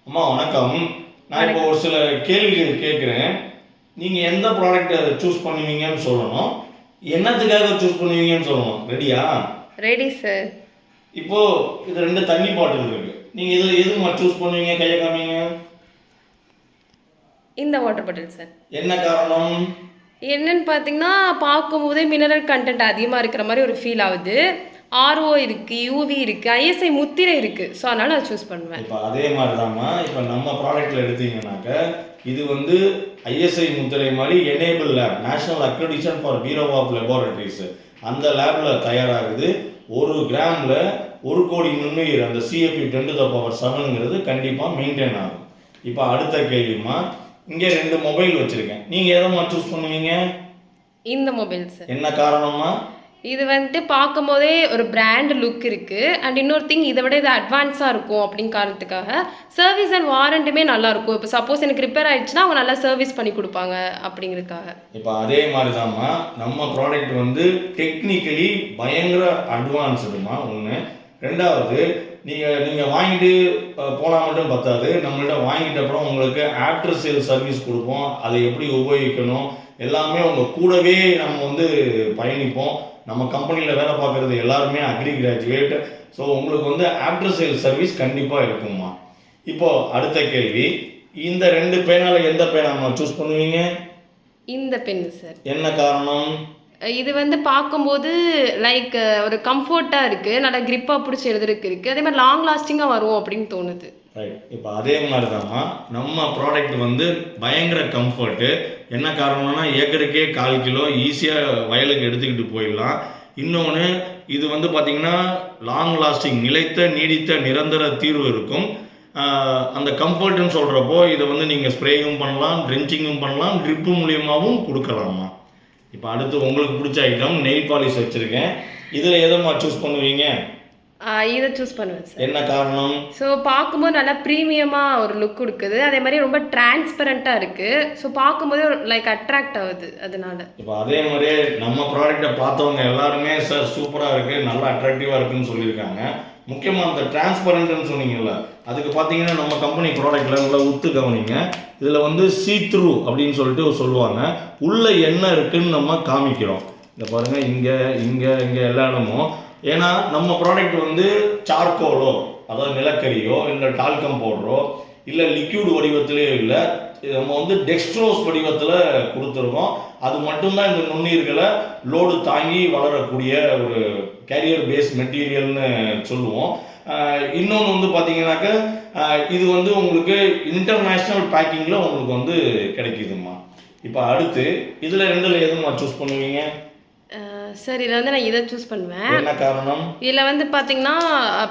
அம்மா வணக்கம். நான் இப்போ ஒரு சில கேள்விகள் கேட்குறேன். நீங்கள் எந்த ப்ராடக்ட் சூஸ் பண்ணுவீங்கன்னு சொல்லணும். என்னத்துக்காக சூஸ் பண்ணுவீங்கன்னு சொல்லணும். ரெடியா? Ready sir. இப்போ இது 2 தண்ணி பாட்டில் இருக்கு. நீங்கள் இதில் எதுமா சூஸ் பண்ணுவீங்க? கையை காமிங்க. இந்த வாட்டர் பாட்டில் சார். என்ன காரணம்? என்னன்னு பார்த்தீங்கன்னா பார்க்கும்போதே மினரல் கண்டென்ட் அதிகமாக இருக்கிற மாதிரி ஒரு ஃபீல் ஆகுது. ஆர்ஓ இருக்குது, யூவி இருக்குது, ஐஎஸ்ஐ முத்திரை இருக்குது. ஸோ அதனால் நான் சூஸ் பண்ணுவேன். இப்போ அதே மாதிரி தான்மா இப்போ நம்ம ப்ராடக்ட்டில் எடுத்தீங்கன்னாக்க இது வந்து ஐஎஸ்ஐ முத்திரை மாதிரி NABL lab, national accreditation for bureau of laboratories, அந்த லேபில் தயாராகுது. 1 கிராமில் 1 கோடி நுண்ணுயிர், அந்த சிஎஃப்பி 10⁻⁷ கண்டிப்பாக மெயின்டைன் ஆகும். இப்போ அடுத்த கேள்விமா, இங்கே 2 மொபைல் வச்சுருக்கேன். நீங்கள் எதம்மா சூஸ் பண்ணுவீங்க? இந்த மொபைல் சார். என்ன காரணமா? இது வந்துட்டு பார்க்கும்போதே ஒரு பிராண்ட் லுக் இருக்குது. அண்ட் இன்னொரு திங், இதை விட இது அட்வான்ஸாக இருக்கும் அப்படின்னு காரணத்துக்காக சர்வீஸ் அண்ட் வாரண்ட்டுமே நல்லாயிருக்கும். இப்போ சப்போஸ் எனக்கு ரிப்பேர் ஆகிடுச்சுன்னா அவங்க நல்லா சர்வீஸ் பண்ணி கொடுப்பாங்க அப்படிங்கிறதுக்காக. இப்போ அதே மாதிரி தான்மா நம்ம ப்ராடக்ட் வந்து டெக்னிக்கலி பயங்கர அட்வான்ஸ்டுமா ஒன்று. ரெண்டாவது, நீங்கள் வாங்கிட்டு போனால் மட்டும் பத்தாது. நம்மள்ட்ட வாங்கிட்ட அப்புறம் உங்களுக்கு ஆஃப்டர் சேல் சர்வீஸ் கொடுப்போம். அதை எப்படி உபயோகிக்கணும் எல்லாமே உங்கள் கூடவே நம்ம வந்து பயணிப்போம். நம்ம கம்பெனியில் வேலை பார்க்குறது எல்லாருமே அக்ரி கிராஜுவேட். ஸோ உங்களுக்கு வந்து ஆஃப்டர் சேல் சர்வீஸ் கண்டிப்பாக இருக்குமா. இப்போது அடுத்த கேள்வி, இந்த 2 பேனால எந்த பேனா சூஸ் பண்ணுவீங்க? இந்த பென் சார். என்ன காரணம்? இது வந்து பார்க்கும்போது லைக் ஒரு கம்ஃபர்ட்டாக இருக்குது, நல்லா கிரிப்பாக பிடிச்சி எழுதுறதுக்கு இருக்குது, அதே மாதிரி லாங் லாஸ்டிங்காக வரும் அப்படின்னு தோணுது. ரைட். இப்போ அதே மாதிரி தான்மா நம்ம ப்ராடக்ட் வந்து பயங்கர கம்ஃபர்ட்டு. என்ன காரணம்னா ஏக்கருக்கே 1/4 கிலோ ஈஸியாக வயலுக்கு எடுத்துக்கிட்டு போயிடலாம். இன்னொன்று, இது வந்து பார்த்திங்கன்னா லாங் லாஸ்டிங், நிலைத்த நீடித்த நிரந்தர தீர்வு இருக்கும். அந்த கம்ஃபர்ட்டுன்னு சொல்கிறப்போ இதை வந்து நீங்கள் ஸ்ப்ரேயும் பண்ணலாம், ட்ரென்ச்சிங்கும் பண்ணலாம், ட்ரிப்பு மூலியமாகவும் கொடுக்கலாமா. இப்போ அடுத்து உங்களுக்கு பிடிச்ச ஐட்டம் நெயில் பாலிஷ் வச்சுருக்கேன். இதில் எதம்மா சூஸ் பண்ணுவீங்க? இதை சூஸ் பண்ணுவேன் சார். என்ன காரணம்? ஸோ பார்க்கும்போது நல்லா ப்ரீமியமாக ஒரு லுக் கொடுக்குது, அதே மாதிரி ரொம்ப டிரான்ஸ்பரண்ட்டாக இருக்குது. ஸோ பார்க்கும்போது லைக் அட்ராக்ட் ஆகுது அதனால. இப்போ அதே மாதிரியே நம்ம ப்ராடக்டை பார்த்தவங்க எல்லாருமே சார் சூப்பராக இருக்குது, நல்லா அட்ராக்டிவாக இருக்குதுன்னு சொல்லியிருக்காங்க. முக்கியமாக அந்த டிரான்ஸ்பரண்ட்னு சொன்னீங்கல்ல, அதுக்கு பார்த்தீங்கன்னா நம்ம கம்பெனி ப்ராடக்டில் நல்லா உத்து கவனிங்க. இதில் வந்து சீத்ரூ அப்படின்னு சொல்லிட்டு சொல்லுவாங்க. உள்ளே என்ன இருக்குதுன்னு நம்ம காமிக்கிறோம். இதை பாருங்கள், இங்கே இங்கே இங்கே எல்லா இடமும். ஏன்னா நம்ம ப்ராடக்ட் வந்து சார்கோலோ, அதாவது நிலக்கரியோ இல்லை டால்கம் பவுடரோ இல்லை லிக்யூட் வடிவத்திலேயோ இல்லை, நம்ம வந்து டெக்ஸ்ட்ரோஸ் வடிவத்தில் கொடுத்துருக்கோம். அது மட்டும்தான் இந்த நுண்ணுயிர்களை லோடு தாங்கி வளரக்கூடிய ஒரு கேரியர் பேஸ் மெட்டீரியல்னு சொல்லுவோம். இன்னொன்று வந்து பார்த்தீங்கன்னாக்க இது வந்து உங்களுக்கு இன்டர்நேஷ்னல் பேக்கிங்கில் உங்களுக்கு வந்து கிடைக்குதுமா. இப்போ அடுத்து இதில் 2ல் எதுமா சூஸ் பண்ணுவீங்க? சார், இதில் வந்து நான் இதை சூஸ் பண்ணுவேன். என்ன காரணம்? இதில் வந்து பார்த்தீங்கன்னா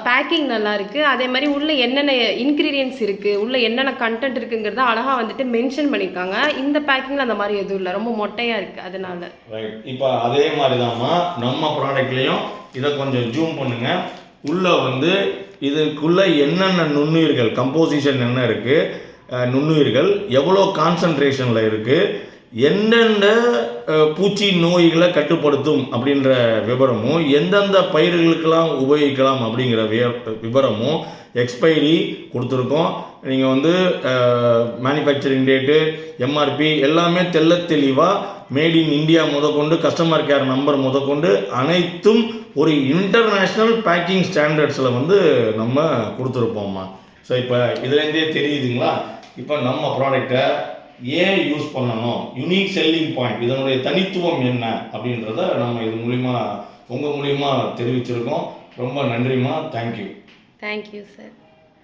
பேக்கிங் நல்லா இருக்குது, அதே மாதிரி உள்ள என்னென்ன இன்க்ரீடியன்ஸ் இருக்குது, உள்ள என்னென்ன கண்டென்ட் இருக்குங்கிறத அழகாக வந்துட்டு மென்ஷன் பண்ணியிருக்காங்க. இந்த பேக்கிங்கில் அந்த மாதிரி எதுவும் இல்லை, ரொம்ப மொட்டையாக இருக்குது அதனால. ரைட். இப்போ அதே மாதிரி தான்மா நம்ம ப்ராடக்ட்லேயும் இதை கொஞ்சம் ஜூம் பண்ணுங்கள். உள்ளே வந்து இதுக்குள்ளே என்னென்ன நுண்ணுயிர்கள், கம்போசிஷன் என்ன இருக்குது, நுண்ணுயிர்கள் எவ்வளோ கான்சன்ட்ரேஷனில் இருக்குது, எந்தெந்த பூச்சி நோய்களை கட்டுப்படுத்தும் அப்படின்ற விவரமும், எந்தெந்த பயிர்களுக்கெல்லாம் உபயோகிக்கலாம் அப்படிங்கிற விவரமும், எக்ஸ்பைரி கொடுத்துருக்கோம். நீங்கள் வந்து மேனுஃபேக்சரிங் டேட்டு, எம்ஆர்பி எல்லாமே தெளிவாக மேட் இன் இந்தியா முதற்கொண்டு கஸ்டமர் கேர் நம்பர் முதற்கொண்டு அனைத்தும் ஒரு இன்டர்நேஷ்னல் பேக்கிங் ஸ்டாண்டர்ட்ஸில் வந்து நம்ம கொடுத்துருப்போம்மா. ஸோ இப்போ இதுலேருந்தே தெரியுதுங்களா, இப்போ நம்ம ப்ராடக்டை ஏன் யூஸ் பண்ணணும், யூனிக் செல்லிங் பாயிண்ட், இதனுடைய தனித்துவம் என்ன அப்படின்றத நம்ம இது மூலிமா உங்கள் மூலிமா தெரிவிச்சிருக்கோம். ரொம்ப நன்றிம்மா. தேங்க்யூ. Thank you sir.